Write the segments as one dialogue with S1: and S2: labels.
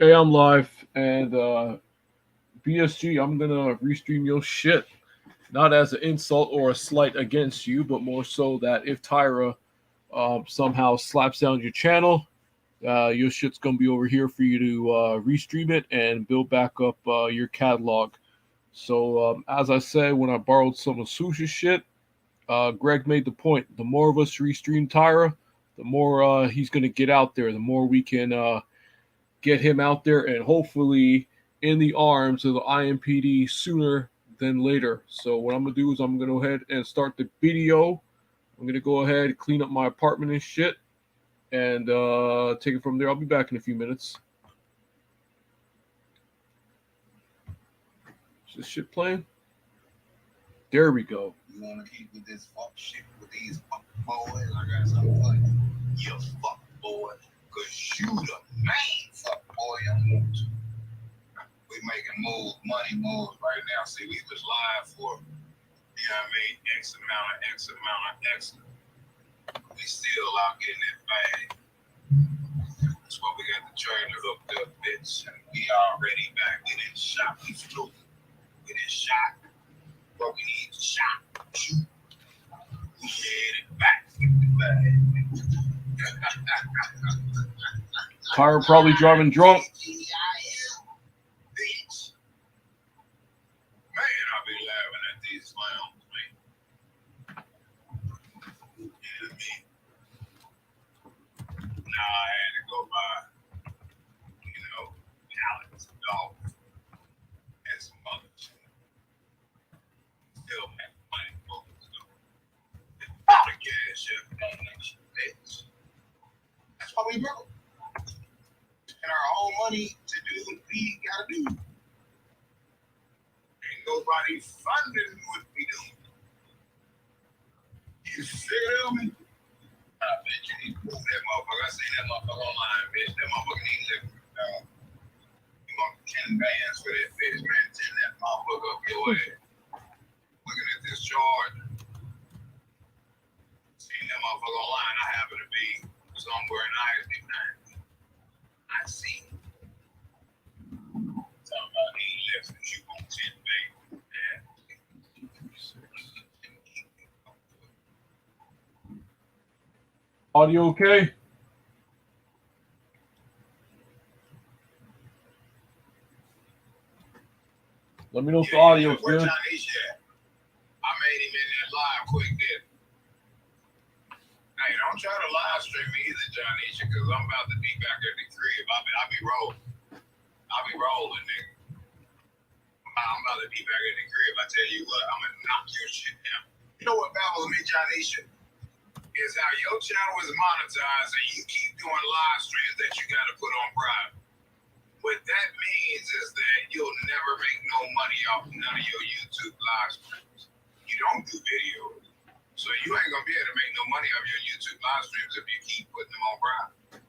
S1: Hey, I'm live, and BSG, I'm gonna restream your shit. Not as an insult or a slight against you, but more so that if Tyra somehow slaps down your channel, your shit's gonna be over here for you to restream it and build back up your catalog. So, as I said when I borrowed some of Susha's shit, Greg made the point. The more of us restream Tyra, the more he's gonna get out there. The more we can get him out there and hopefully in the arms of the IMPD sooner than later. So what I'm gonna do is I'm gonna go ahead and start the video. I'm gonna go ahead, clean up my apartment and shit, and take it from there. I'll be back in a few minutes. Is this shit playing? There we go.
S2: You wanna keep with this fuck shit with these fuck boys? I got something for you. You fuck boy. Cause you the main fuck boy I'm want to. We making moves, money moves right now. See, we was live for, you know what I mean, X amount of X. We still out getting it bag. That's why we got the trailer hooked up, bitch. And we already back. We didn't shot, we flew. We didn't shot. But we need to shot. Shoot. We headed back with the bag.
S1: Tyra probably driving drunk.
S2: Bitch. Man, I be laughing at these clowns, man. You know what I mean? Now I had to go buy, pallets of dogs and some other shit. Still make money for it, so. All the gas shit, donation, bitch. That's why we broke. And our own money to do what we gotta do. Ain't nobody funding what we do. You feel me? I bet you need to move that motherfucker. I seen that motherfucker online, bitch. That motherfucker need to live. You want 10 bands for that bitch, man. 10 that motherfucker up your ass. Looking at this charge. Seen that motherfucker online. I happen to be somewhere in ISD 9. I see. Talking about he left and you on 10 bands.
S1: Audio okay? Let me know if the audio's
S2: where
S1: good.
S2: Johnny at? I made him in there live quick, did. Hey, don't try to live stream me either, Johnny, because I'm about to be back at the crib. I'll be rolling. I'll be rolling, nigga. I'm about to be back at the crib. I tell you what, I'm gonna knock your shit down. You know what baffles me, Johnny, is how your channel is monetized and you keep doing live streams that you gotta put on private. What that means is that you'll never make no money off none of your YouTube live streams. You don't do videos. So you ain't gonna be able to make no money off your YouTube live streams if you keep putting them on private.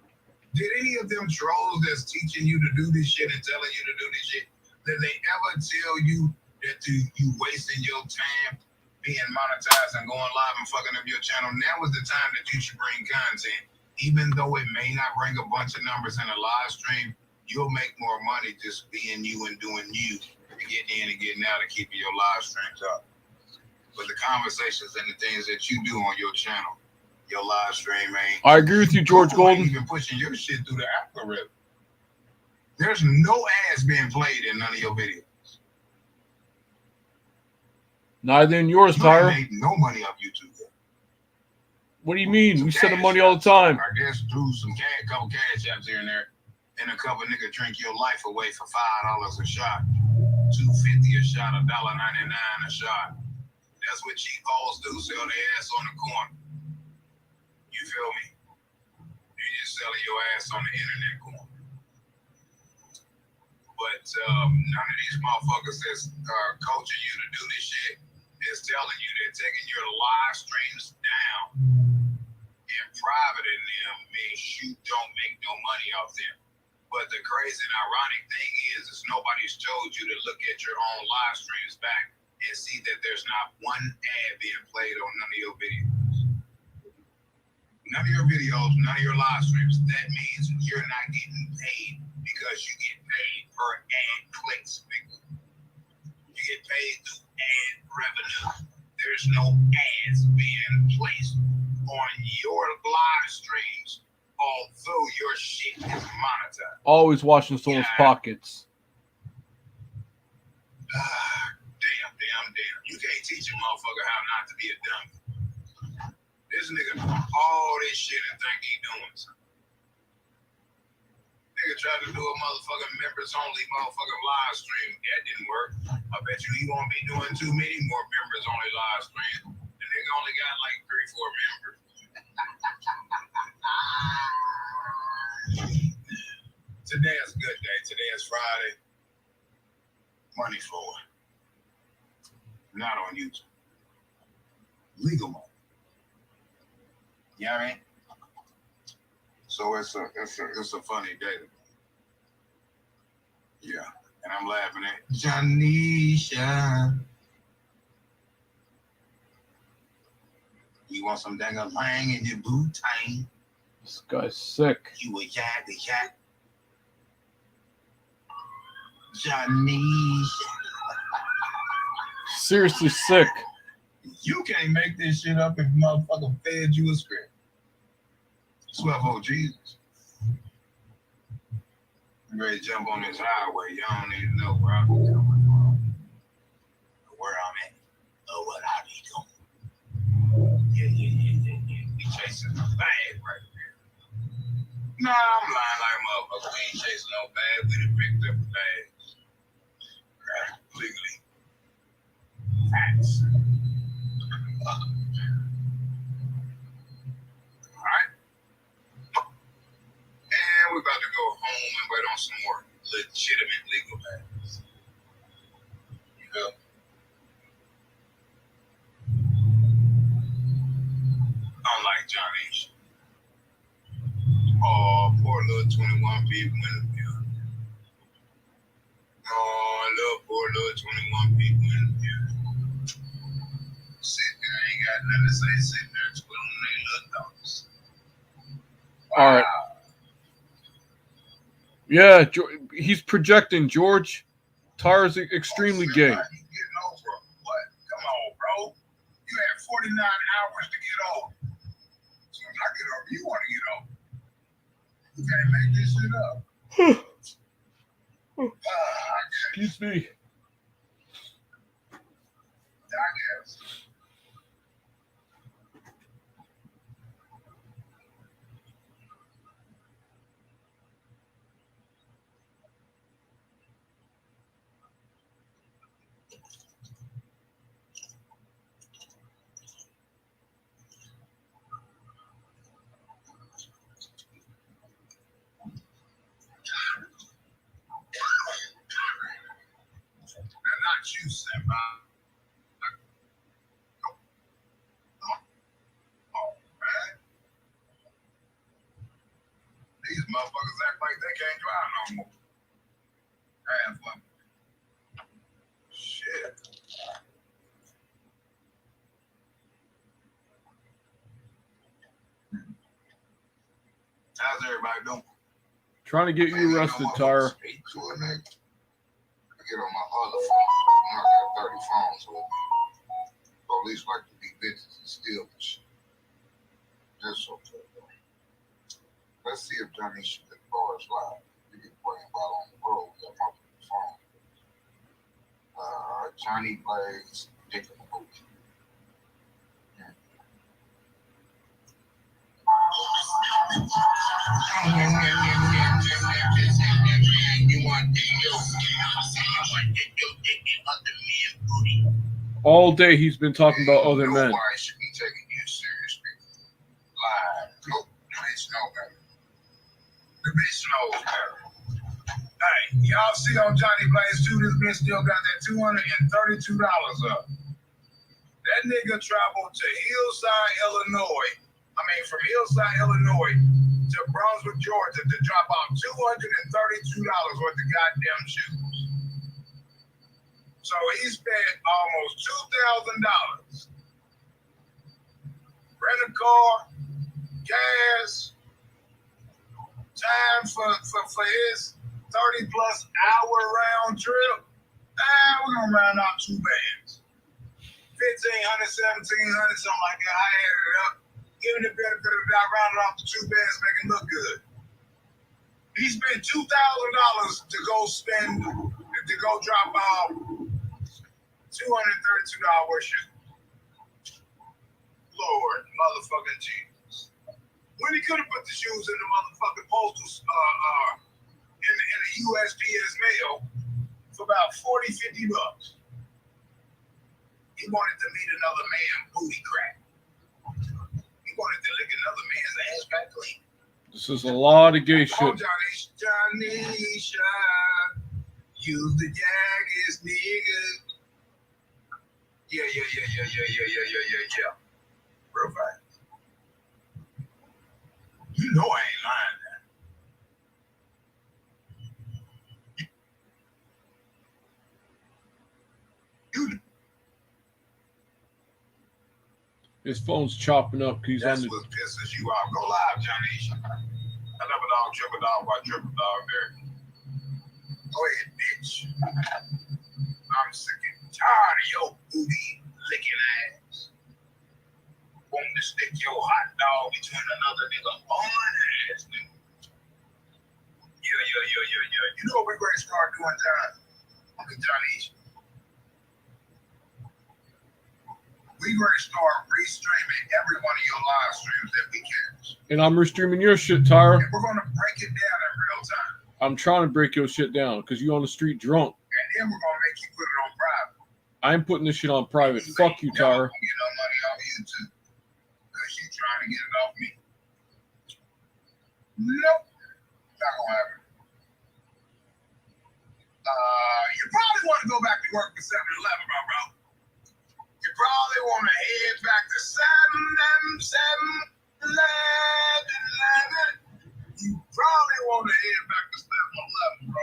S2: Did any of them trolls that's teaching you to do this shit and telling you to do this shit, did they ever tell you that you wasting your time being monetized and going live and fucking up your channel? Now is the time that you should bring content. Even though it may not bring a bunch of numbers in a live stream, you'll make more money just being you and doing you and getting in and getting out and keeping your live streams up. But the conversations and the things that you do on your channel, your live stream, ain't.
S1: I agree with you, George Golden.
S2: Ain't even pushing your shit through the algorithm. There's no ads being played in none of your videos.
S1: Neither in yours, Tyra.
S2: You ain't made no money off YouTube yet.
S1: What do you mean? We send the money all the time.
S2: I guess through some couple cash apps here and there, and a couple niggas drink your life away for $5 a shot, $2.50 a shot, $1.99 a shot. That's what cheap hoes do, sell their ass on the corner. You feel me? You just selling your ass on the internet corner. But none of these motherfuckers that's coaching you to do this shit is telling you they're taking your live streams down. And private in them means you don't make no money off them. But the crazy and ironic thing is nobody's told you to look at your own live streams back and see that there's not one ad being played on none of your videos. None of your videos, none of your live streams. That means you're not getting paid because you get paid per ad clicks, nigga. You get paid through ad revenue. There's no ads being placed on your live streams, although your shit is monetized.
S1: Always watching someone's pockets.
S2: Damn. You can't teach a motherfucker how not to be a dummy. This nigga doing all this shit and think he doing something. Nigga tried to do a motherfucking members only motherfucking live stream. That didn't work. I bet you he won't be doing too many more members only live streams. The nigga only got like 3-4 members. Today is a good day. Today is Friday. Money forward. Not on YouTube. Legal money. You know what I mean? So it's a funny day. Yeah. And I'm laughing at Janisha. You want some dang-a-lang in your boot-tang?
S1: This guy's sick.
S2: You a yak. Janisha.
S1: Seriously sick.
S2: You can't make this shit up if motherfucker fed you a script. 12 Jesus. I'm ready to jump on this highway. Y'all don't even know where I'm coming from. Where I'm at. Or what I be doing. Yeah. We chasing the bag right there. Nah, I'm lying like a motherfucker. We ain't chasing no bag. We done picked up the bags. Right? Legally. Facts. Alright. And we're about to go home and wait on some more legitimate legal matters. You know? Unlike Johnny. Oh, poor little 21 people in the building. Oh, I love poor little 21 people in the building. Sitting there, ain't got nothing to say, sitting there twiddling their little thumbs. Wow.
S1: All right. Yeah, he's projecting George. Tyra's extremely gay.
S2: You getting over what? Come on, bro. You had 49 hours to get over. So when I get over, you want to get over. You can't make this shit up.
S1: Excuse me.
S2: I guess. Not you, Senpai. Oh, man. These motherfuckers act like they can't drive no more. Half of them. Shit. How's everybody doing?
S1: Trying to get you arrested, Tyra.
S2: I get on my other phone. I got 30 phones with me. Police like to be bitches and steal the shit. That's okay, though. Let's see if Johnny should get bars live. We can play about on the road. Got my phone. Johnny plays Dick in the Boot.
S1: All day he's been talking about other men.
S2: Nobody should be taking you seriously. Live. Nope. The bitch knows better. The bitch knows better. Hey, y'all see on Johnny Blaze 2, this bitch still got that $232 up. That nigga traveled to Hillside, Illinois. From Hillside, Illinois to Brunswick, Georgia to drop off $232 worth of goddamn shoes. So he spent almost $2,000. Rent a car, gas, time for his 30+ hour round trip. We're gonna round out 2 bands. 1,500, 1,700, something like that. I added it up. Give me the benefit of the doubt, rounded off the 2 bands, make it look good. He spent $2,000 to go drop off $232 worship. Lord, motherfucking Jesus. When he could have put the shoes in the motherfucking postal, in the USPS mail for about $40-$50. He wanted to meet another man booty crack. He wanted to lick another man's ass back clean.
S1: This is a lot of gay shit.
S2: Oh, Johnny, use the Jaggers, nigga. Yeah. Real fast. You know I ain't lying now.
S1: His phone's chopping up because he's
S2: That's
S1: on the.
S2: what pisses you off. Go live, Johnny. Another dog, triple dog, by triple dog there. Go ahead, bitch. I'm sick and tired of your booty licking ass. Want to stick your hot dog between another nigga on ass, nigga. Yeah. You know what we're going to start doing, John? Uncle Johnny. We're going to start restreaming every one of your live streams that we catch.
S1: And I'm restreaming your shit, Tyra.
S2: And we're going to break it down in real time.
S1: I'm trying to break your shit down because you on the street drunk.
S2: And then we're going to make you put it on private.
S1: I ain't putting this shit on private. Fuck you, Tyra.
S2: You don't get no money off YouTube because you trying to get it off me. Nope. Not going to happen. You probably want to go back to work for 7-Eleven, bro. You probably want to head back to 7-Eleven. You probably want to head back to 7-Eleven, bro.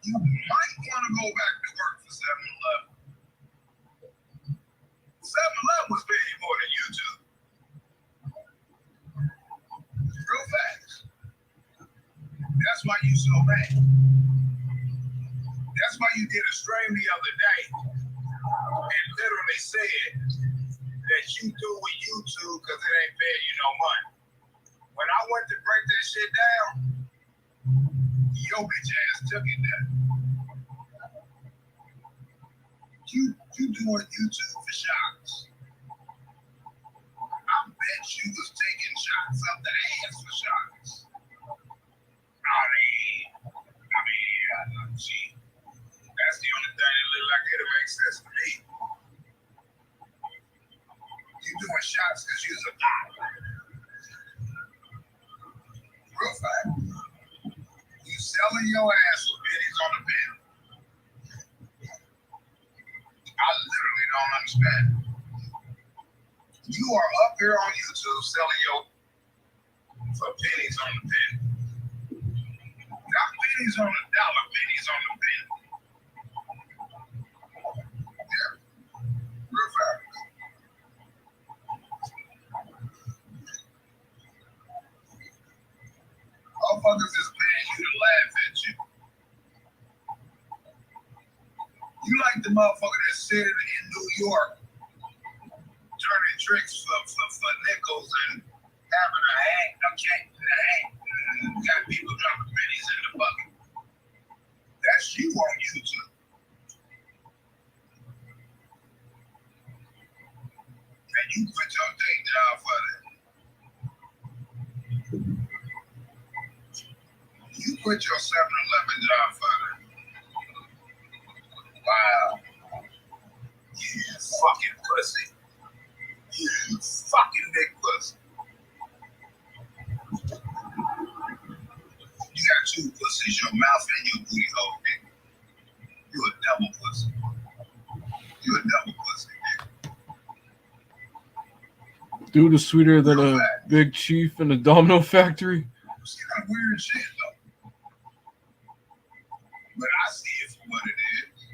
S2: You might want to go back to work for 7-Eleven. 7-Eleven was paying more than YouTube. Real fast. That's why you so bad. That's why you did a stream the other day and literally said that you do with YouTube because it ain't paying you no money. When I went to break that shit down, your bitch ass took it down. You doing YouTube for shots. I bet you was taking shots up the ass for shots. Gee, that's the only thing that look like it'll make sense to me. You doing shots because you're a doctor. Real fact. You selling your ass for pennies on the pen. I literally don't understand. You are up here on YouTube selling your for pennies on the pen. Not pennies on the dollar, pennies on the pen. Yeah. Real fact. Motherfuckers is paying you to laugh at you. You like the motherfucker that's sitting in New York turning tricks for nickels and having a hang, got people dropping pennies in the bucket. That's you on YouTube. And you quit your day job for that. You quit your 7-Eleven job for that. Wow. You fucking pussy. You fucking big pussy. You got 2 pussies, your mouth and your booty hole, nigga. You a double pussy. You a double pussy, nigga.
S1: Dude is sweeter than a big chief in a domino factory.
S2: See that weird shit, though. But I see it for what it is.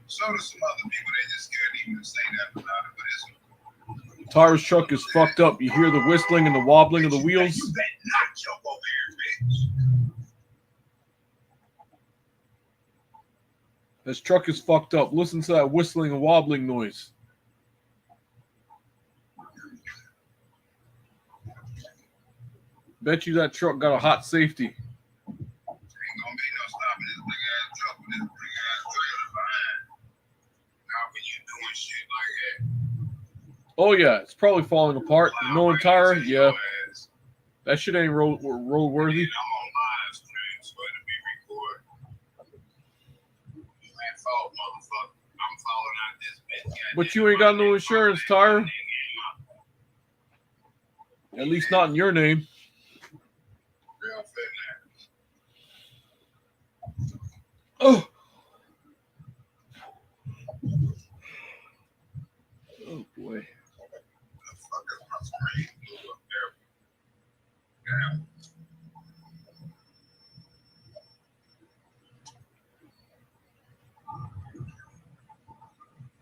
S2: So do some other people. They just scared even to say that about it. But it's
S1: Tyra's truck is fucked up. You hear the whistling and the wobbling of the wheels?
S2: You better not jump over here, bitch.
S1: His truck is fucked up. Listen to that whistling and wobbling noise. Bet you that truck got a hot safety.
S2: Ain't gonna be no stopping this big ass truck with this big ass trailer behind. Now when you doing shit like that.
S1: Oh yeah, it's probably falling apart. Knowing Tyra, yeah. That shit ain't road worthy.
S2: I'm on live stream, so it'll be recorded. You ain't fault, motherfucker. I'm falling out this bitch.
S1: But you ain't got no insurance, Tyra. At least not in your name.
S2: Real fit now.
S1: Oh. Oh boy.
S2: The fuck is my screen blew up there? Damn.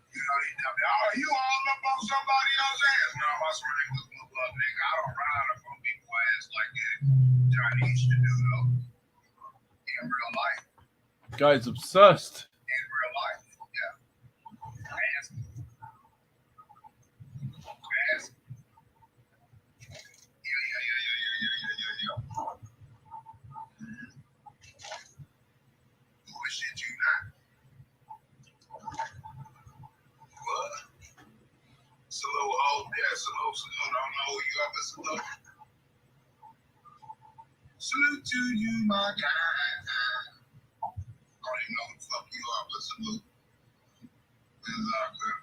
S2: You know, they tell me, oh, you all up on somebody else's ass. No, my screen was blew up, nigga. I don't ride up on people's ass like that. Chinese should do, though. In real life.
S1: Guy's obsessed.
S2: In real life, yeah. Ask. Ask. Yeah. Bullshit you not. What? Salute, oh, yeah, salute. I don't know who you are, but salute. Salute to you, my guy. I don't even know who the fuck you are, but salute. This is our good.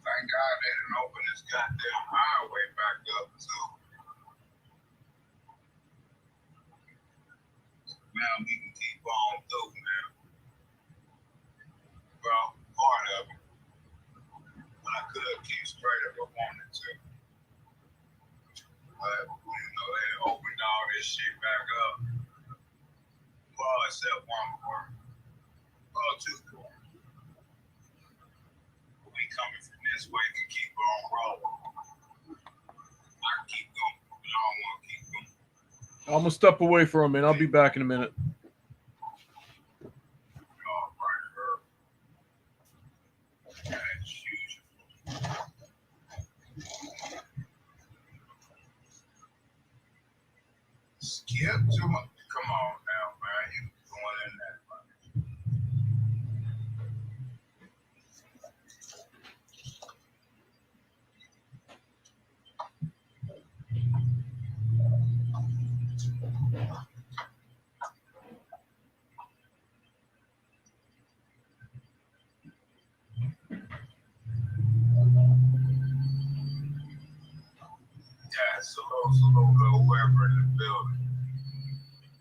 S2: Thank God they didn't open this goddamn highway back up, too. Now we can keep on through now. Well, part of it. But I could keep straight if I wanted to. But, you know, they opened all this shit back up. Well, except one part. Well, two parts. We coming from this way to keep on rolling. I can keep going, but I don't want to keep going.
S1: I'm gonna step away for a minute. I'll be back in a minute.
S2: All right, her. That's usual. Skip to my. Come on now, man. You going in that, man. Yeah, salute to whoever in the building.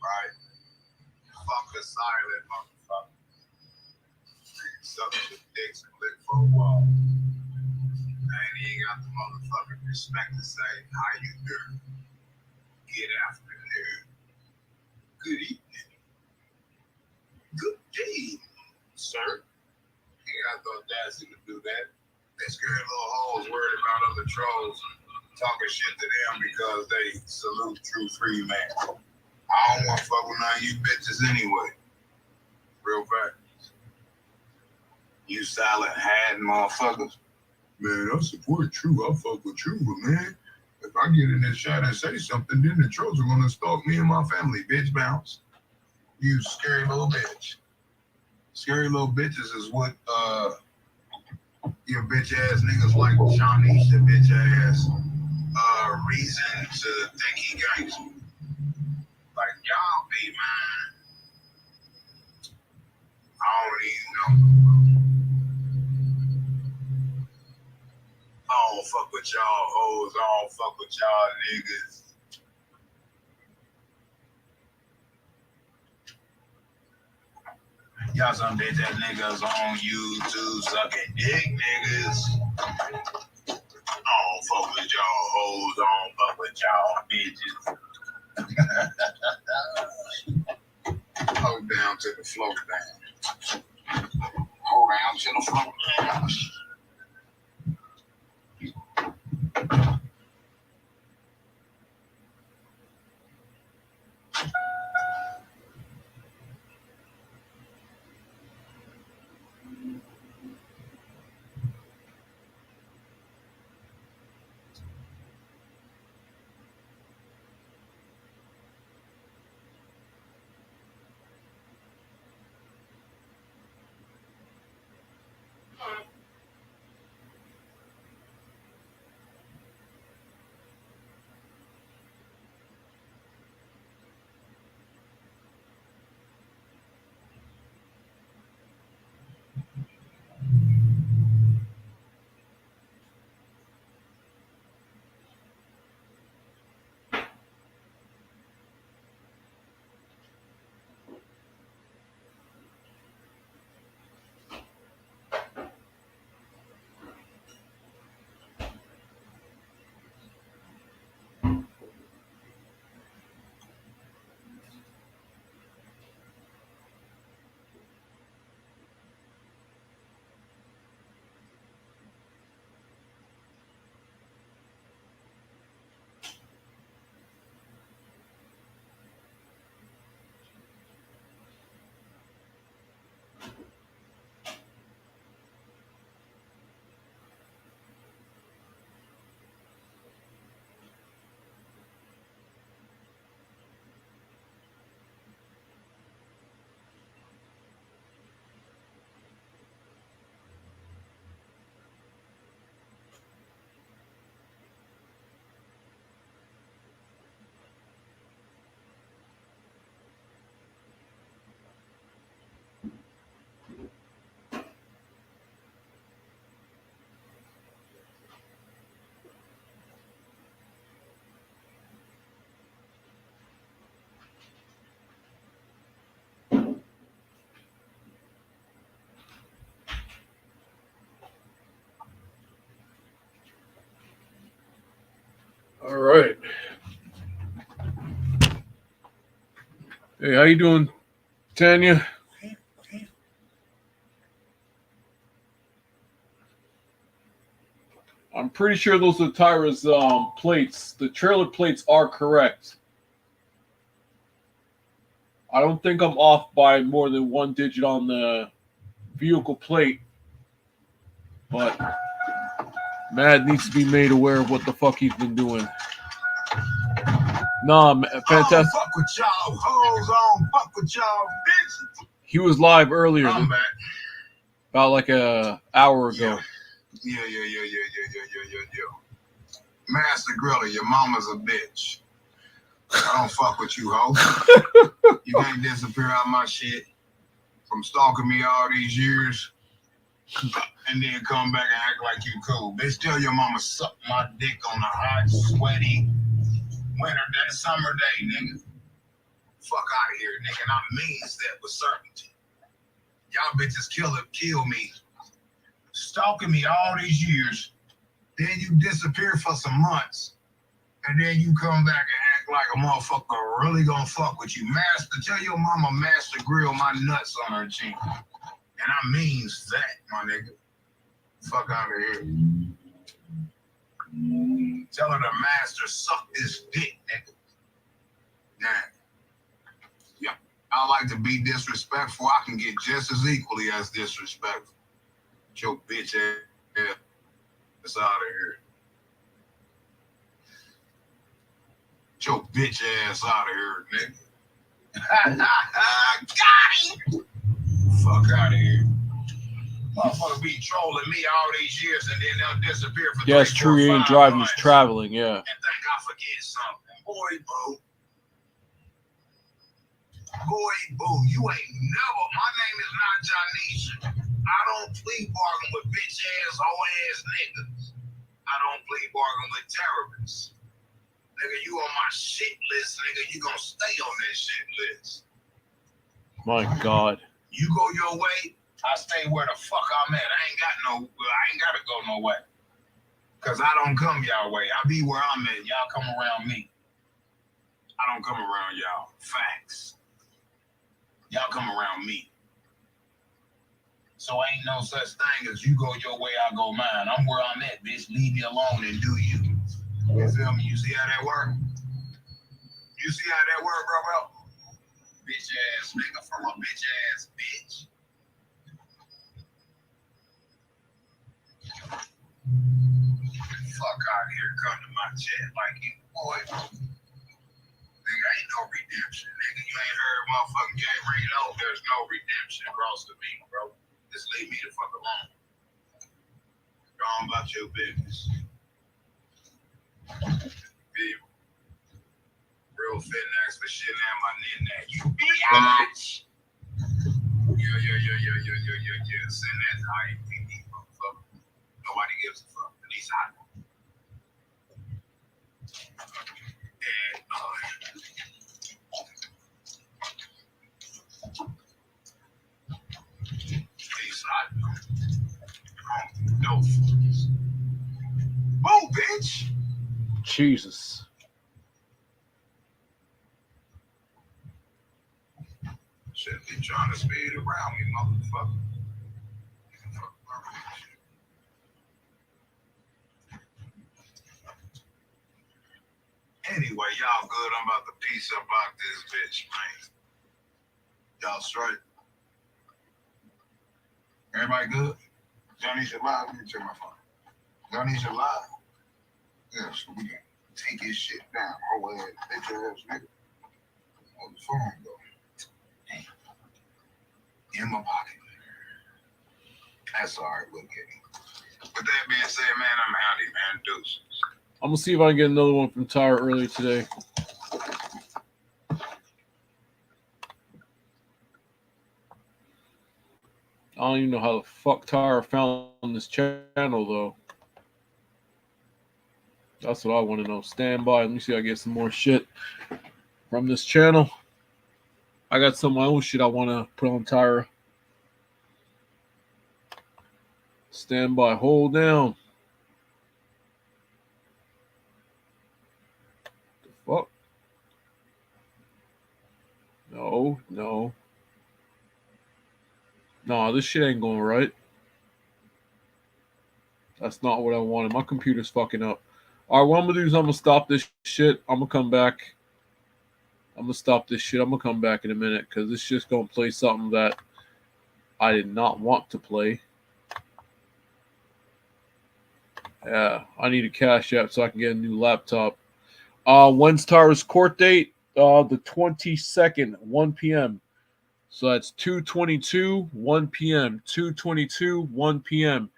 S2: Right? Fuck a silent motherfucker. Suck your dicks and lick for a wall. I ain't even got the motherfucking respect to say, how you doing? Get after it. Good evening. Good day, sir. He got the audacity to do that. They scared little hoes worried about other trolls talking shit to them because they salute True Free Man. I don't want to fuck with none of you bitches anyway. Real fact. You silent hat motherfuckers. Man, I support True. I fuck with True, but man, if I get in this shot and say something, then the trolls are gonna stalk me and my family. Bitch, bounce. You scary little bitch. Scary little bitches is what your bitch ass niggas like Shawnee's bitch ass reason to think he gangs. Like y'all be mine. I don't even know. I don't fuck with y'all hoes. I don't fuck with y'all niggas. Got some bitch that niggas on YouTube sucking dick niggas. I don't fuck with y'all hoes, I don't fuck with y'all bitches. Hold down to the floor down. Hold down to the floor down.
S1: All right. Hey, how you doing, Tanya? I'm pretty sure those are Tyra's plates. The trailer plates are correct. I don't think I'm off by more than one digit on the vehicle plate, but Mad needs to be made aware of what the fuck he's been doing. Nah, fantastic.
S2: I don't fuck with y'all hoes, I don't fuck with y'all bitches.
S1: He was live earlier,
S2: I'm back.
S1: about like an hour ago.
S2: Yeah. Master Griller, your mama's a bitch. I don't fuck with you, hoe. You can't disappear out my shit from stalking me all these years and then come back and act like you cool. Bitch, tell your mama suck my dick on a hot, sweaty summer day, nigga. Fuck out of here, nigga. And I means that with certainty. Y'all bitches kill me. Stalking me all these years. Then you disappear for some months. And then you come back and act like a motherfucker really gonna fuck with you. Master, tell your mama Master grill my nuts on her chin. And I means that, my nigga. Fuck out of here. Tell her the master suck this dick, nigga. Nah. Yeah. I like to be disrespectful. I can get just as equally as disrespectful. Get your bitch ass out of here. Get your bitch ass out of here, nigga. Got him! Fuck out of here. Motherfucker be trolling me all these years and then they'll disappear for 3, 4, 5
S1: true, he ain't driving, he's
S2: months.
S1: traveling, yeah.
S2: And think I forget something. Boy, boo. Boy, boo, you ain't never. My name is not Janisha. I don't plea bargain with bitch ass, hoe ass niggas. I don't plea bargain with terrorists. Nigga, you on my shit list, nigga. You gonna stay on that shit list.
S1: My God.
S2: You go your way, I stay where the fuck I'm at. I ain't gotta go nowhere. Cause I don't come y'all way. I be where I'm at. Y'all come around me. I don't come around y'all. Facts. Y'all come around me. So ain't no such thing as you go your way, I go mine. I'm where I'm at, bitch. Leave me alone and do you. You feel me? You see how that work? You see how that work, bro? Bitch ass nigga from a bitch ass bitch. Fuck out here, come to my chat like you, boy. Nigga, ain't no redemption, nigga. You ain't heard motherfucking Game Reno? There's no redemption across the beat, bro. Just leave me the fuck alone. Go on about your business. Be real fit next for shit now, my nigga. You bitch! Yeah. Send that to IMPD, motherfucker. Nobody gives a fuck. At least I don't. No. Move, bitch.
S1: Jesus.
S2: Shouldn't be trying to speed around me, motherfucker. Anyway, y'all good. I'm about to piece up out this bitch, man. Y'all straight? Everybody good? Johnny should lie. Let me check my phone. Johnny should lie. Yeah, so we can take his shit down. Oh, well, bitch ass nigga. On the phone, though. Damn. In my pocket. That's all right. We'll get him. With that being said, man, I'm out here, man. Deuces.
S1: I'm gonna see if I can get another one from Tyra earlier today. I don't even know how the fuck Tyra found this channel though. That's what I want to know. Stand by. Let me see if I get some more shit from this channel. I got some of my own shit I want to put on Tyra. Stand by. Hold down. The fuck? No. Nah, this shit ain't going right. That's not what I wanted. My computer's fucking up. Alright, what I'm gonna do is I'm gonna stop this shit. I'm gonna come back. I'm gonna stop this shit. I'm gonna come back in a minute because it's just gonna play something that I did not want to play. Yeah, I need a cash app so I can get a new laptop. When's Tyra's court date? The 22nd, 1 p.m. So that's 2/22, 1 p.m. 2/22, 1 p.m.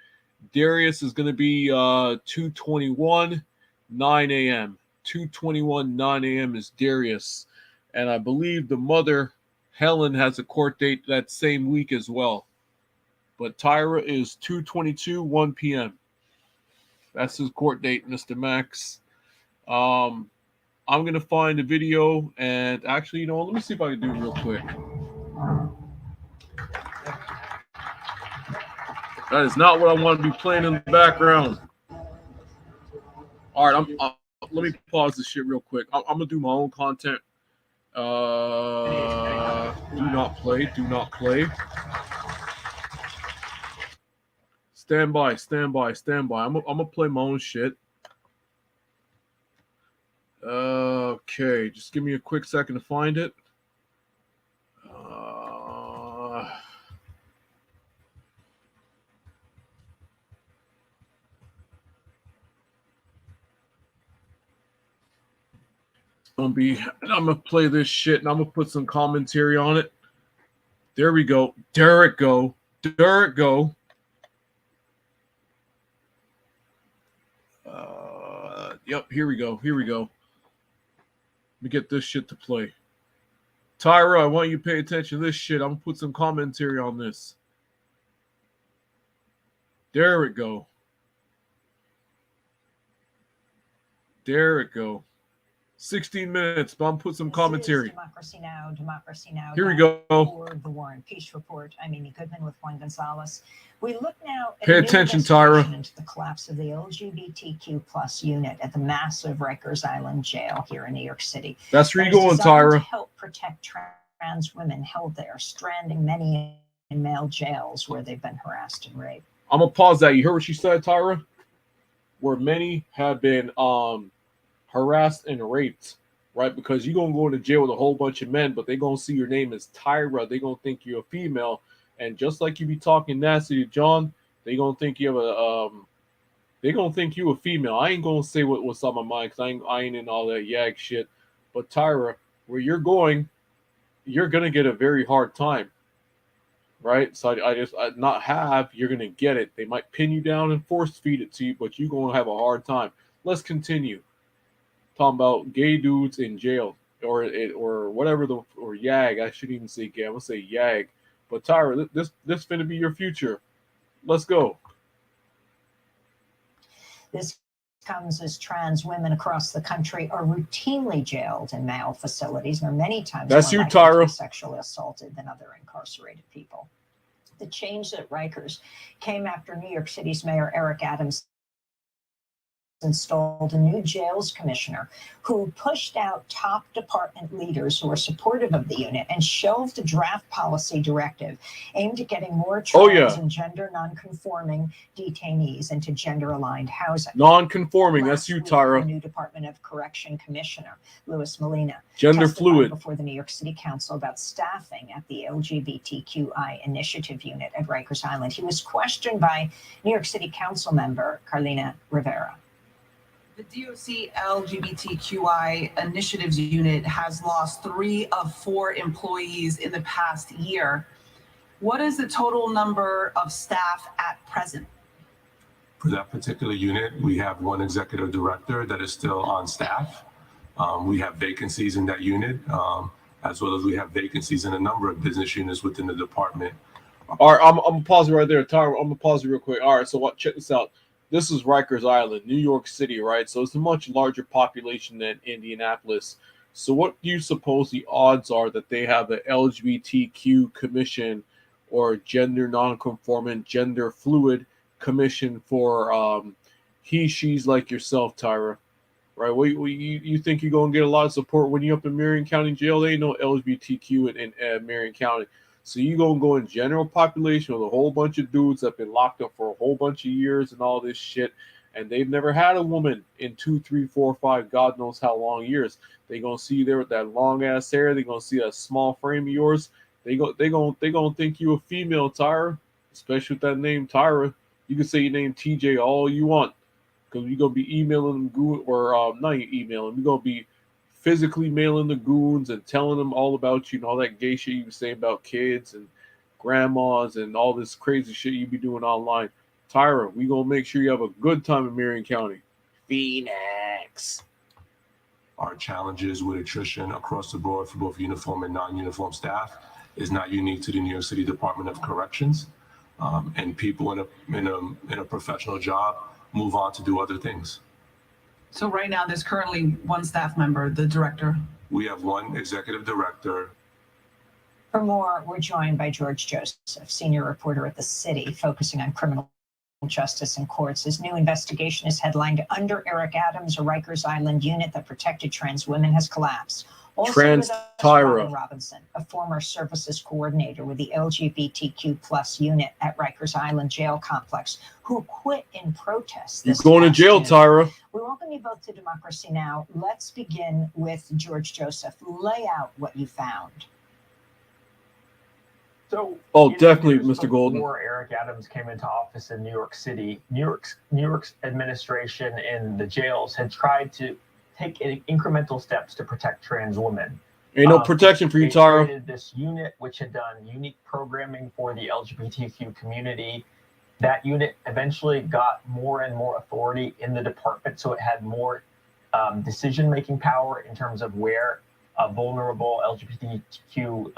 S1: Darius is going to be 2/21, 9 a.m. 2/21, 9 a.m. is Darius. And I believe the mother, Helen, has a court date that same week as well. But Tyra is 2/22, 1 p.m. That's his court date, Mr. Max. I'm going to find a video and actually, you know what? Let me see if I can do it real quick. That is not what I want to be playing in the background. All right, let me pause this shit real quick. I'm going to do my own content. Do not play. Do not play. Stand by. Stand by. Stand by. I'm going to play my own shit. Okay, just give me a quick second to find it. I'm gonna play this shit and I'm gonna put some commentary on it. There we go. There it go. There it go. Yep, here we go. Here we go. Let me get this shit to play. Tyra, I want you to pay attention to this shit. I'm gonna put some commentary on this. There it go. There it go. 16 minutes, but I'm put some
S3: This
S1: commentary.
S3: is Democracy Now! Democracy Now!
S1: Here we go.
S3: For the War and Peace Report. I'm Amy Goodman with Juan Gonzalez. We look now at
S1: Pay
S3: a new
S1: attention,
S3: investigation
S1: Tyra.
S3: into the collapse of the LGBTQ plus unit at the massive Rikers Island jail here in New York City.
S1: That's where
S3: That
S1: you
S3: is
S1: going,
S3: designed to
S1: Tyra.
S3: help protect trans women held there, stranding many in male jails where they've been harassed and raped.
S1: I'm gonna pause that. You heard what she said, Tyra? Where many have been harassed and raped, right? Because you're gonna go into jail with a whole bunch of men, but they're gonna see your name as Tyra. They're gonna think you're a female, and just like you be talking nasty to John, they gonna think you have they gonna think you a female. I ain't gonna say what's on my mind because I ain't in all that yag shit. But Tyra, where you're going, you're gonna get a very hard time, right? So you're gonna get it. They might pin you down and force feed it to you, but you're gonna have a hard time. Let's continue talking about gay dudes in jail or whatever or yag. I shouldn't even say gay. I'm gonna say yag. But Tyra, this finna be your future. Let's go.
S3: This comes as trans women across the country are routinely jailed in male facilities and are many times
S1: That's
S3: more
S1: you,
S3: likely to
S1: Tyra.
S3: be sexually assaulted than other incarcerated people. The change at Rikers came after New York City's Mayor Eric Adams installed a new jails commissioner who pushed out top department leaders who were supportive of the unit and shelved a draft policy directive aimed at getting more trans and gender non-conforming detainees into gender-aligned housing.
S1: Non-conforming, that's you, Tyra.
S3: The new Department of Correction Commissioner, Louis Molina,
S1: gender fluid,
S3: before the New York City Council about staffing at the LGBTQI initiative unit at Rikers Island. He was questioned by New York City Council member Carlina Rivera.
S4: The DOC LGBTQI Initiatives Unit has lost 3 of 4 employees in the past year. What is the total number of staff at present?
S5: For that particular unit, we have 1 executive director that is still on staff. We have vacancies in that unit, as well as we have vacancies in a number of business units within the department.
S1: All right, I'm gonna pause it right there, Tyra. I'm gonna pause it real quick. All right, so check this out. This is Rikers Island, New York City, right? So it's a much larger population than Indianapolis. So what do you suppose the odds are that they have an LGBTQ commission or gender nonconformant, gender fluid commission for he, she's like yourself, Tyra? Right? You think you're going to get a lot of support when you're up in Marion County Jail? There ain't no LGBTQ in Marion County. So you gonna go in general population with a whole bunch of dudes that have been locked up for a whole bunch of years and all this shit, and they've never had a woman in 2, 3, 4, 5, God knows how long years. They gonna see you there with that long ass hair. They gonna see that small frame of yours. They gonna think you a female, Tyra, especially with that name Tyra. You can say your name TJ all you want, because you're gonna be emailing them or not emailing. You're gonna be physically mailing the goons and telling them all about you and all that gay shit you were saying about kids and grandmas and all this crazy shit you be doing online. Tyra, we gonna make sure you have a good time in Marion County. Phoenix.
S5: Our challenges with attrition across the board for both uniform and non-uniform staff is not unique to the New York City Department of Corrections. And people in a professional job move on to do other things.
S4: So right now, there's currently 1 staff member, the director.
S5: We have 1 executive director.
S3: For more, we're joined by George Joseph, senior reporter at The City, focusing on criminal justice and courts. His new investigation is headlined Under Eric Adams, a Rikers Island unit that protected trans women has collapsed. Also
S1: Trans
S3: with us,
S1: Tyra
S3: Robin Robinson, a former services coordinator with the LGBTQ plus unit at Rikers Island Jail Complex, who quit in protest.
S1: You're going to jail,
S3: June.
S1: Tyra.
S3: We welcome you both to Democracy Now! Let's begin with George Joseph. Lay out what you found.
S6: So,
S1: definitely, Mr. Golden.
S6: Before Eric Adams came into office in New York City, New York's administration in the jails had tried to take incremental steps to protect trans women.
S1: Ain't no protection for you, Tyra.
S6: Created this unit which had done unique programming for the LGBTQ community. That unit eventually got more and more authority in the department, so it had more decision-making power in terms of where vulnerable LGBTQ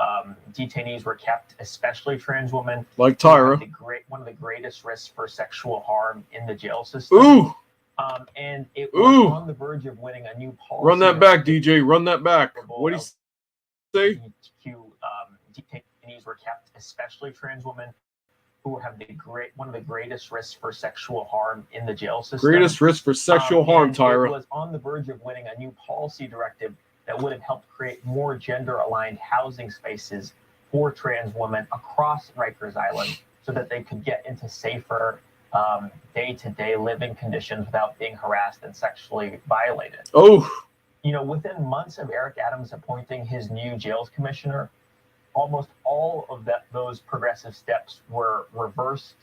S6: detainees were kept, especially trans women.
S1: Like Tyra.
S6: One of the greatest risks for sexual harm in the jail system.
S1: Ooh!
S6: And it was on the verge of winning a new policy.
S1: Run that back, DJ. Run that back. What do you say?
S6: Detainees were kept, especially trans women, who have one of the greatest risks for sexual harm in the jail system.
S1: Greatest risk for sexual harm, Tyra.
S6: It was on the verge of winning a new policy directive that would have helped create more gender-aligned housing spaces for trans women across Rikers Island so that they could get into safer day-to-day living conditions without being harassed and sexually violated. Within months of Eric Adams appointing his new jails commissioner, almost all of those progressive steps were reversed.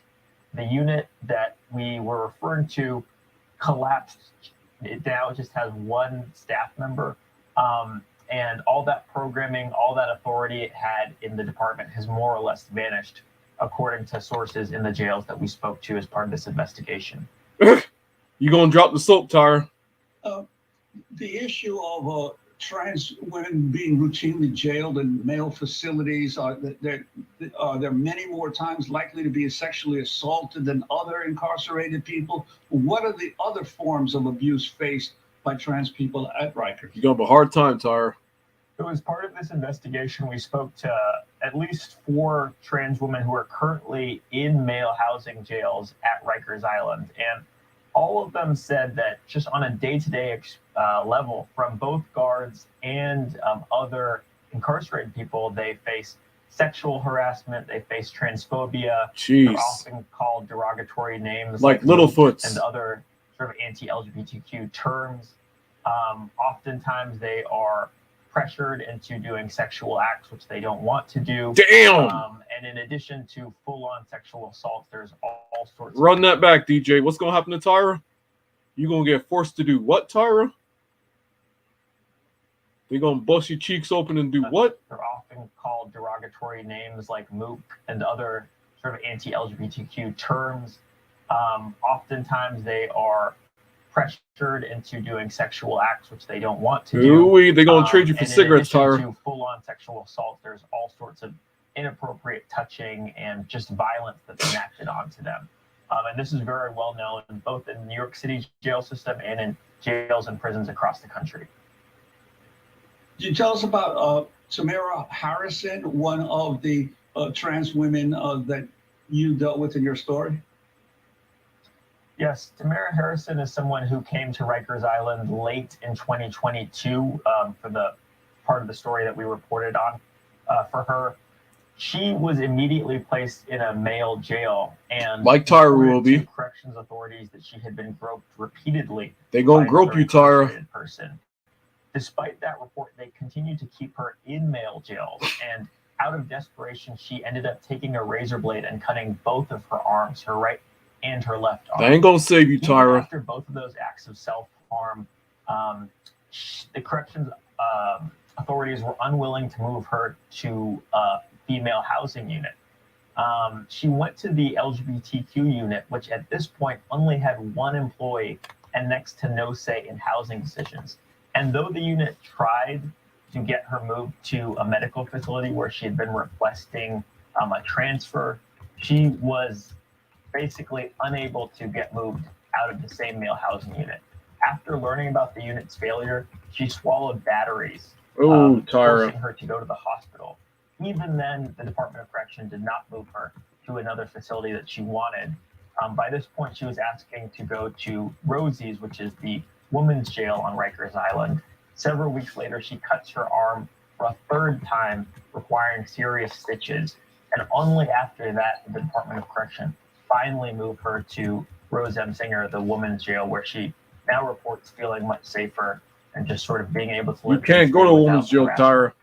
S6: The unit that we were referring to collapsed. It now just has one staff member. And all that programming, all that authority it had in the department has more or less vanished, according to sources in the jails that we spoke to as part of this investigation.
S1: You gonna drop the soap, Tyra?
S7: The issue of trans women being routinely jailed in male facilities, they're many more times likely to be sexually assaulted than other incarcerated people. What are the other forms of abuse faced by trans people at Rikers?
S1: You're gonna have a hard time, Tyra.
S6: So as part of this investigation, we spoke to at least 4 trans women who are currently in male housing jails at Rikers Island. And all of them said that just on a day-to-day level, from both guards and other incarcerated people, they face sexual harassment, they face transphobia. They're often called derogatory names
S1: like Littlefoots
S6: and other sort of anti-LGBTQ terms. Oftentimes they are pressured into doing sexual acts which they don't want to do.
S1: Damn!
S6: And in addition to full-on sexual assault, there's all sorts.
S1: Run that back, DJ. What's gonna happen to Tyra? You gonna get forced to do what, Tyra? They gonna bust your cheeks open and do what?
S6: They're often called derogatory names like mook and other sort of anti-LGBTQ terms. Oftentimes they are pressured into doing sexual acts which they don't want to do.
S1: They're gonna trade you for cigarettes, Tyra.
S6: To full-on sexual assault, there's all sorts of inappropriate touching and just violence that's enacted onto them. And this is very well known both in the New York City jail system and in jails and prisons across the country.
S7: Can you tell us about Tamara Harrison, one of the trans women that you dealt with in your story?
S6: Yes, Tamara Harrison is someone who came to Rikers Island late in 2022 for the part of the story that we reported on for her. She was immediately placed in a male jail and
S1: like Tyra will be.
S6: Corrections authorities that she had been groped repeatedly.
S1: They gonna grope you, Tyra.
S6: Person. Despite that report, they continued to keep her in male jails, and out of desperation, she ended up taking a razor blade and cutting both of her arms, her right and her left arm.
S1: They ain't gonna save you, Tyra.
S6: After both of those acts of self-harm, the corrections authorities were unwilling to move her to a female housing unit. She went to the LGBTQ unit, which at this point only had one employee and next to no say in housing decisions. And though the unit tried to get her moved to a medical facility where she had been requesting a transfer, she was basically unable to get moved out of the same male housing unit. After learning about the unit's failure, she swallowed batteries, forcing her to go to the hospital. Even then, the Department of Correction did not move her to another facility that she wanted. By this point, she was asking to go to Rosie's, which is the women's jail on Rikers Island. Several weeks later, she cuts her arm for a third time, requiring serious stitches. And only after that, the Department of Correction finally moved her to Rose M. Singer, the women's jail, where she now reports feeling much safer and just sort of being able to live.
S1: You can't go to a women's jail, Tyra.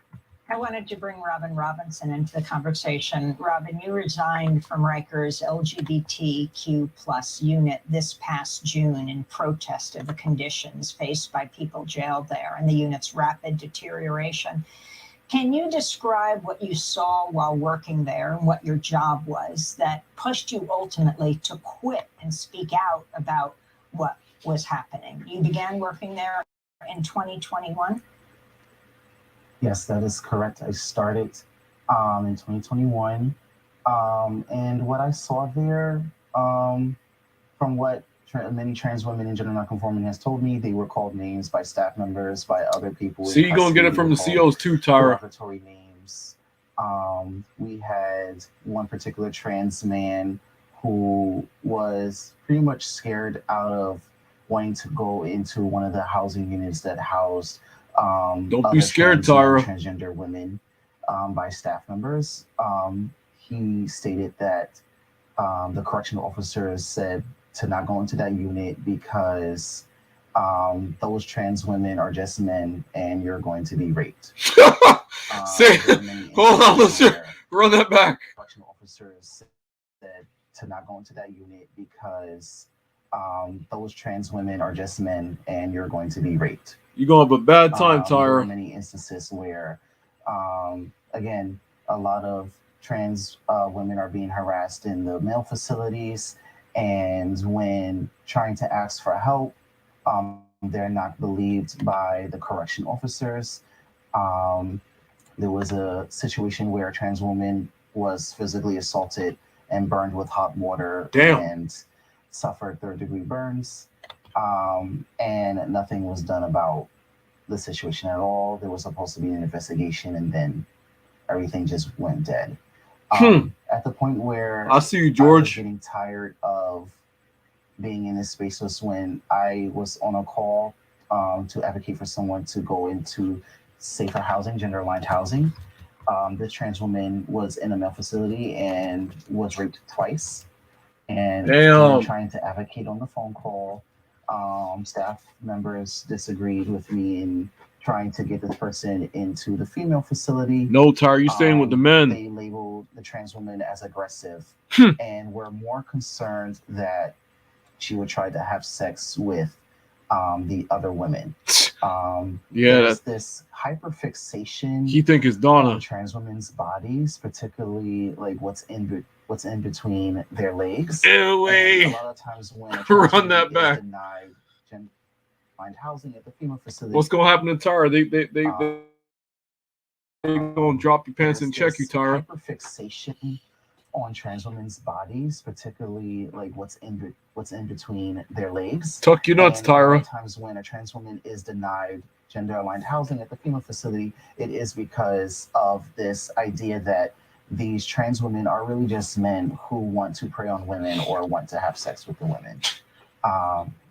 S3: I wanted to bring Robin Robinson into the conversation. Robin, you resigned from Rikers LGBTQ plus unit this past June in protest of the conditions faced by people jailed there and the unit's rapid deterioration. Can you describe what you saw while working there and what your job was that pushed you ultimately to quit and speak out about what was happening? You began working there in 2021?
S8: Yes, that is correct. I started in 2021. And what I saw there, from what many trans women and gender nonconforming has told me they were called names by staff members, by other people.
S1: See, you're gonna get it from the COs too, Tyra.
S8: Derogatory names. We had one particular trans man who was pretty much scared out of wanting to go into one of the housing units that housed
S1: don't be scared, Tyra.
S8: Transgender women by staff members. He stated that the correctional officers said to not go into that unit because those trans women are just men and you're going to be raped.
S1: Say, hold on, let's run that back.
S8: Correctional officers said to not go into that unit because those trans women are just men and you're going to be raped.
S1: You're going to have a bad time,
S8: There
S1: Tyra.
S8: are many instances where, again, a lot of trans women are being harassed in the male facilities, and when trying to ask for help, they're not believed by the correction officers. There was a situation where a trans woman was physically assaulted and burned with hot water.
S1: Damn.
S8: And suffered third-degree burns, and nothing was done about the situation at all. There was supposed to be an investigation, and then everything just went dead. At the point where
S1: I see you, George.
S8: I was getting tired of being in this space was when I was on a call to advocate for someone to go into safer housing, gender-aligned housing. This trans woman was in a male facility and was raped twice. And trying to advocate on the phone call, staff members disagreed with me in trying to get this person into the female facility.
S1: No, Tyra, you're staying with the men.
S8: They labeled the trans woman as aggressive and were more concerned that she would try to have sex with the other women. There's this hyperfixation.
S1: He think it's Donna.
S8: On trans women's bodies, particularly like what's in between their legs.
S1: Anyway,
S8: a lot of times when
S1: run that back.
S8: Denied find housing at the female facility.
S1: What's gonna happen to Tyra? They gonna drop your pants and check you, Tyra.
S8: Hyperfixation on trans women's bodies, particularly like what's in between their legs.
S1: Tuck your nuts, Tyra.
S8: A lot of times when a trans woman is denied gender-aligned housing at the female facility, it is because of this idea that these trans women are really just men who want to prey on women or want to have sex with the women.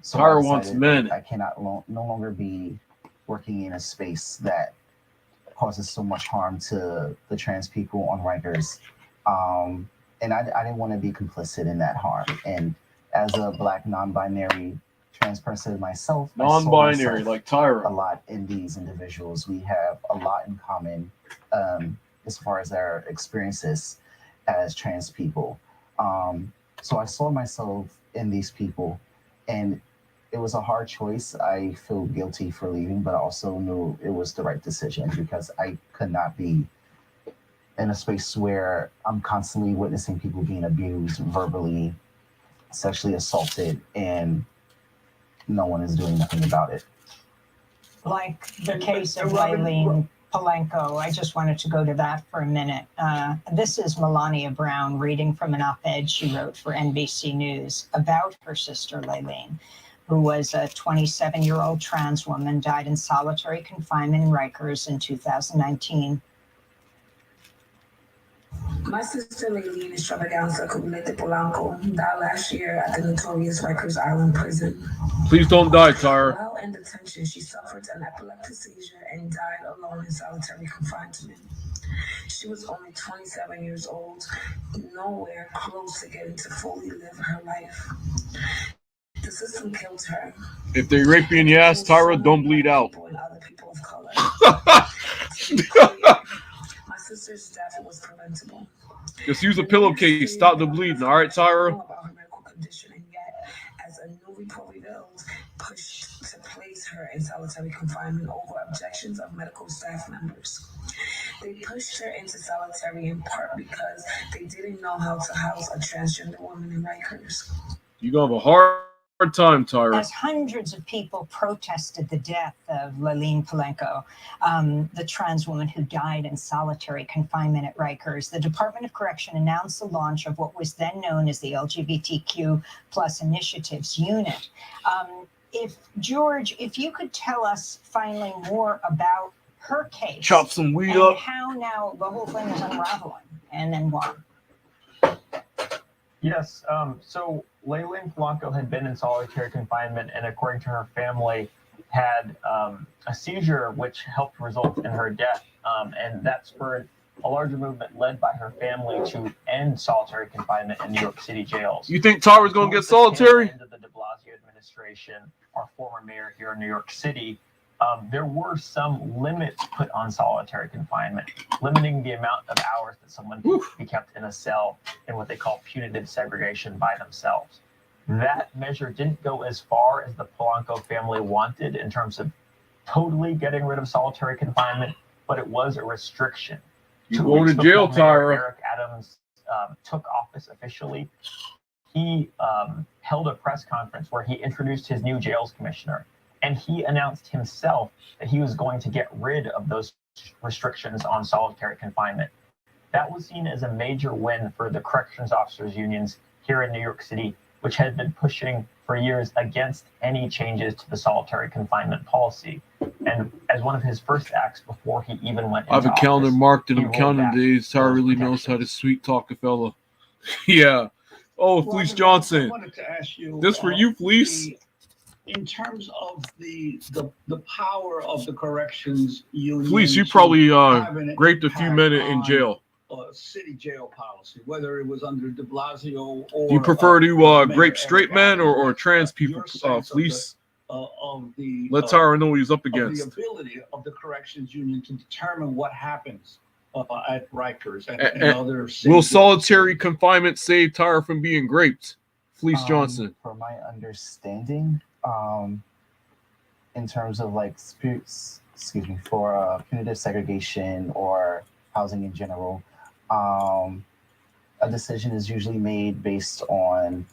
S8: So
S1: Tyra wants men.
S8: I cannot no longer be working in a space that causes so much harm to the trans people on Rikers. And I didn't want to be complicit in that harm. And as a Black non-binary trans person myself,
S1: non-binary like Tyra,
S8: a lot in these individuals, we have a lot in common as far as our experiences as trans people. So I saw myself in these people, and it was a hard choice. I feel guilty for leaving, but I also knew it was the right decision because I could not be in a space where I'm constantly witnessing people being abused, verbally, sexually assaulted, and no one is doing nothing about it.
S3: Like the case of Eileen Palenko, I just wanted to go to that for a minute. This is Melania Brown reading from an op-ed she wrote for NBC News about her sister, Eileen, who was a 27-year-old trans woman, died in solitary confinement in Rikers in 2019.
S9: My sister Layleen Extravaganza Cubilete Polanco died last year at the notorious Rikers Island prison.
S1: Please don't die, Tyra.
S9: While in detention, she suffered an epileptic seizure and died alone in solitary confinement. She was only 27 years old, nowhere close to getting to fully live her life. The system killed her.
S1: If they rape you in your ass, Tyra, don't bleed out.
S9: And other people of color. My sister's death was preventable.
S1: Just use a pillowcase. Stop the bleeding. All right, Tyra?
S9: About her medical condition, and yet, as a new report revealed, pushed to place her in solitary confinement over objections of medical staff members. They pushed her into solitary in part because they didn't know how to house a transgender woman in Rikers.
S1: You're going to have a hard Hard time, Tyra.
S3: As hundreds of people protested the death of Laline Polenko, the trans woman who died in solitary confinement at Rikers, the Department of Correction announced the launch of what was then known as the LGBTQ plus initiatives unit. If you could tell us finally more about her case.
S1: Chop some weed
S3: and
S1: up.
S3: how now the whole thing is unraveling, and then what?
S6: Yes. So Laline Polanco had been in solitary confinement, and according to her family, had a seizure which helped result in her death. And that spurred a larger movement led by her family to end solitary confinement in New York City jails.
S1: You think Tyra's going to get solitary?
S6: End of the de Blasio administration, our former mayor here in New York City, there were some limits put on solitary confinement, limiting the amount of hours that someone could be kept in a cell in what they call punitive segregation by themselves. That measure didn't go as far as the Polanco family wanted in terms of totally getting rid of solitary confinement, but it was a restriction.
S1: You go to jail, Tyra.
S6: Eric Adams took office officially. He held a press conference where he introduced his new jails commissioner. And he announced himself that he was going to get rid of those restrictions on solitary confinement. That was seen as a major win for the corrections officers unions here in New York City, which had been pushing for years against any changes to the solitary confinement policy. And as one of his first acts before he even went into
S1: I have a calendar
S6: office,
S1: marked in
S6: he
S1: them
S6: rolled
S1: counting
S6: back
S1: days. Tyra really knows how to sweet talk a fella. Yeah. Oh, Fleece Johnson.
S7: I wanted to ask you.
S1: This for you, Fleece.
S7: In terms of the power of the corrections union,
S1: Fleece, you probably raped a few men in jail.
S7: City jail policy, whether it was under de Blasio or.
S1: Do you prefer to grape straight men or trans people, Fleece? Let Tyra know what he's up against.
S7: The ability of the corrections union to determine what happens at Rikers and other cities.
S1: Will solitary confinement save Tyra from being raped? Fleece Johnson.
S8: From my understanding, in terms of like for punitive segregation or housing in general, a decision is usually made based on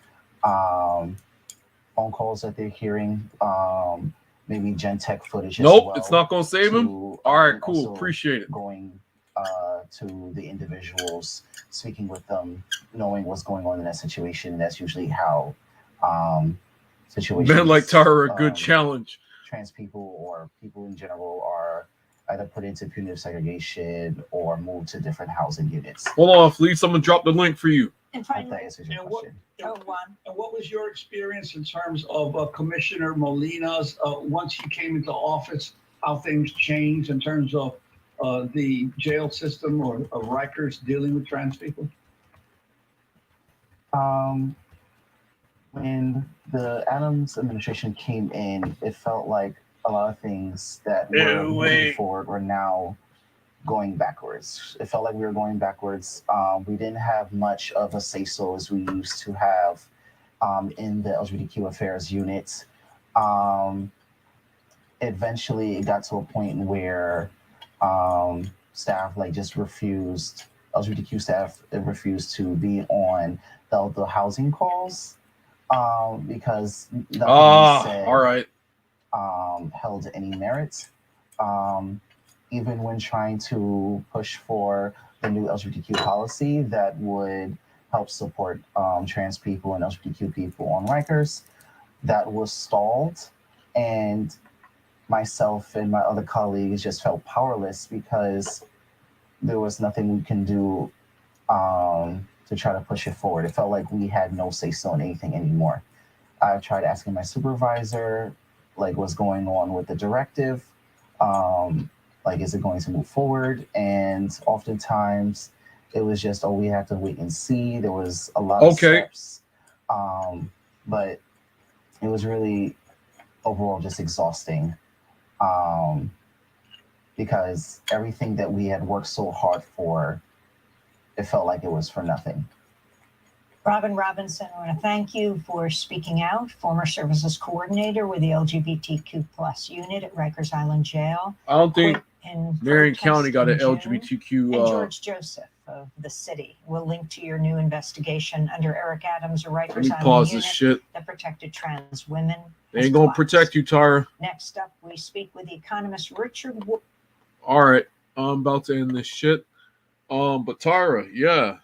S8: phone calls that they're hearing, maybe Gen Tech footage.
S1: Nope, it's not going to save him. All right, cool. Appreciate it.
S8: Going to the individuals, speaking with them, knowing what's going on in that situation. That's usually how situations.
S1: Men like Tyra are a good challenge.
S8: Trans people or people in general are either put into punitive segregation or moved to different housing units.
S1: Hold on, Fleece. I'm going to drop the link for you.
S3: And finally,
S8: that answers your question.
S7: And what was your experience in terms of Commissioner Molina's, once he came into office, how things changed in terms of the jail system or of Rikers dealing with trans people?
S8: When the Adams administration came in, it felt like a lot of things that were moving forward were now going backwards. It felt like we were going backwards. We didn't have much of a say-so as we used to have in the LGBTQ affairs unit. Eventually, it got to a point where staff just refused. LGBTQ staff refused to be on the housing calls because nothing said,
S1: all right.
S8: Held any merit. Even when trying to push for the new LGBTQ policy that would help support trans people and LGBTQ people on Rikers, that was stalled, and myself and my other colleagues just felt powerless because there was nothing we can do to try to push it forward. It felt like we had no say-so in anything anymore. I tried asking my supervisor, what's going on with the directive? Is it going to move forward? And oftentimes it was just, we have to wait and see. There was a lot of steps. But it was really overall just exhausting because everything that we had worked so hard for, it felt like it was for nothing.
S3: Robin Robinson, I want to thank you for speaking out, former services coordinator with the LGBTQ plus unit at Rikers Island Jail.
S1: I don't think Marion County got an LGBTQ.
S3: And George Joseph, of the city. We'll link to your new investigation under Eric Adams, a
S1: Let
S3: Rikers
S1: me
S3: Island
S1: pause
S3: unit
S1: this shit.
S3: that protected trans women.
S1: They ain't gonna protect you, Tyra.
S3: Next up, we speak with the economist Richard.
S1: All right, I'm about to end this shit. But Tyra, yeah,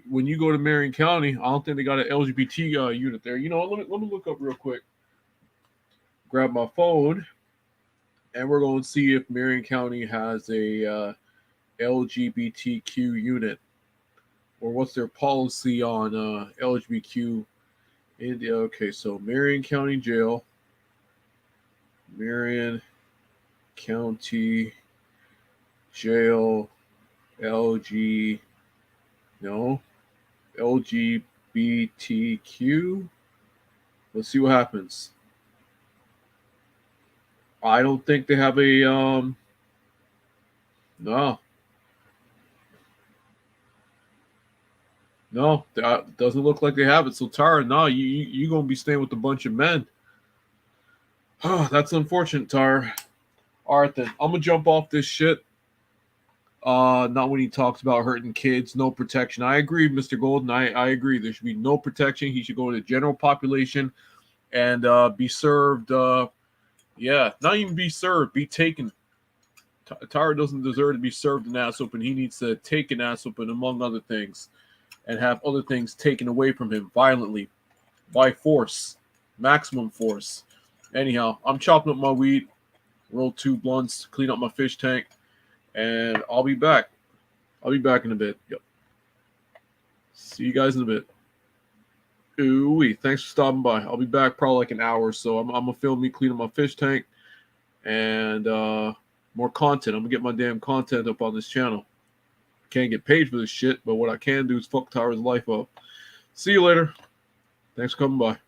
S1: when you go to Marion County, I don't think they got an LGBT unit there. You know, let me look up real quick. Grab my phone, and we're going to see if Marion County has a LGBTQ unit, or what's their policy on LGBTQ. Okay, so Marion County Jail, Marion County Jail, LGBTQ. Let's see what happens. I don't think they have a no. No, that doesn't look like they have it. So Tara, no, you gonna be staying with a bunch of men. Oh, that's unfortunate, Tara. All right then, I'm gonna jump off this shit. Not when he talks about hurting kids, no protection. I agree, Mr. Golden. I agree. There should be no protection. He should go to the general population and be served. Yeah, not even be served, be taken. Tyra doesn't deserve to be served an ass whooping. He needs to take an ass whooping, among other things, and have other things taken away from him violently, by force, maximum force. Anyhow, I'm chopping up my weed, roll 2 blunts, clean up my fish tank, and I'll be back. I'll be back in a bit. Yep. See you guys in a bit. Ooh-wee. Thanks for stopping by. I'll be back probably like an hour or so. I'm gonna film me cleaning my fish tank and more content. I'm gonna get my damn content up on this channel. Can't get paid for this shit, but what I can do is fuck Tyra's life up. See you later. Thanks for coming by.